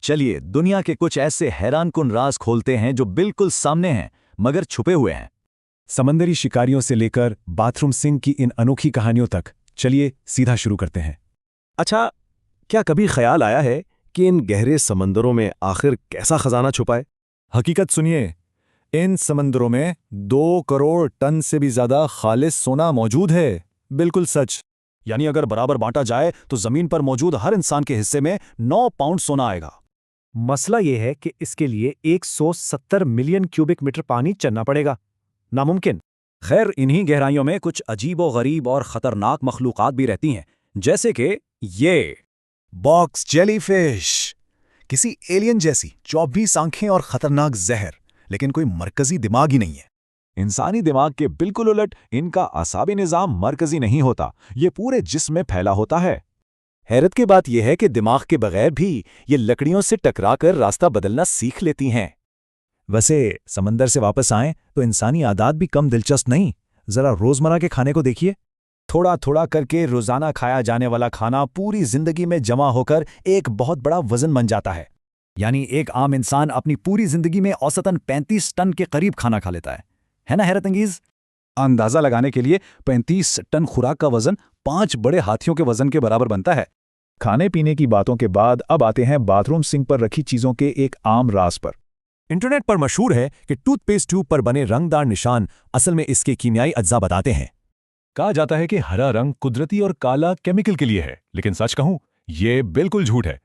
चलिए दुनिया के कुछ ऐसे हैरानकुन राज खोलते हैं जो बिल्कुल सामने हैं मगर छुपे हुए हैं। समंदरी शिकारियों से लेकर बाथरूम सिंक की इन अनोखी कहानियों तक, चलिए सीधा शुरू करते हैं। अच्छा, क्या कभी ख्याल आया है कि इन गहरे समंदरों में आखिर कैसा खजाना छुपा है? हकीकत सुनिए, इन समंदरों में 2 करोड़ टन से भी ज्यादा खालिस सोना मौजूद है। बिल्कुल सच। यानी अगर बराबर बांटा जाए तो जमीन पर मौजूद हर इंसान के हिस्से में 9 पाउंड सोना आएगा। मसला यह है कि इसके लिए 170 मिलियन क्यूबिक मीटर पानी चलना पड़ेगा। नामुमकिन। खैर, इन्हीं गहराइयों में कुछ अजीबो गरीब और खतरनाक मखलूकात भी रहती हैं, जैसे कि ये बॉक्स जेलीफिश। किसी एलियन जैसी 24 आंखें और खतरनाक जहर, लेकिन कोई मरकजी दिमाग ही नहीं है। इंसानी दिमाग के बिल्कुल उलट इनका आसाबी निज़ाम मरकजी नहीं होता, ये पूरे जिस्म में फैला होता है। हैरत की बात यह है कि दिमाग के बगैर भी ये लकड़ियों से टकराकर रास्ता बदलना सीख लेती हैं। वैसे समंदर से वापस आएं तो इंसानी आदात भी कम दिलचस्प नहीं। जरा रोजमर्रा के खाने को देखिए। थोड़ा थोड़ा करके रोजाना खाया जाने वाला खाना पूरी जिंदगी में जमा होकर एक बहुत बड़ा वजन बन जाता है। यानी एक आम इंसान अपनी पूरी जिंदगी में औसतन 35 टन के करीब खाना खा लेता है ना हैरत अंगेज? अंदाजा लगाने के लिए 35 टन खुराक का वजन 5 बड़े हाथियों के वजन के बराबर बनता है। खाने पीने की बातों के बाद अब आते हैं बाथरूम सिंक पर रखी चीजों के एक आम राज पर। इंटरनेट पर मशहूर है कि टूथपेस्ट ट्यूब पर बने रंगदार निशान असल में इसके कीमियाई अज्जा बताते हैं। कहा जाता है कि हरा रंग कुदरती और काला केमिकल के लिए है, लेकिन सच कहूं, ये बिल्कुल झूठ है।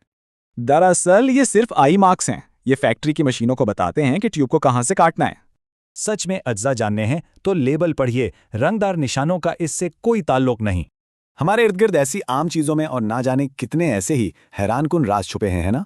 दरअसल ये सिर्फ आई मार्क्स हैं। ये फैक्ट्री की मशीनों को बताते हैं कि ट्यूब को कहां से काटना है। सच में अज्जा जानने हैं तो लेबल पढ़िए, रंगदार निशानों का इससे कोई ताल्लुक नहीं। हमारे इर्द गिर्द ऐसी आम चीजों में और ना जाने कितने ऐसे ही हैरानकुन राज छुपे हैं, है ना?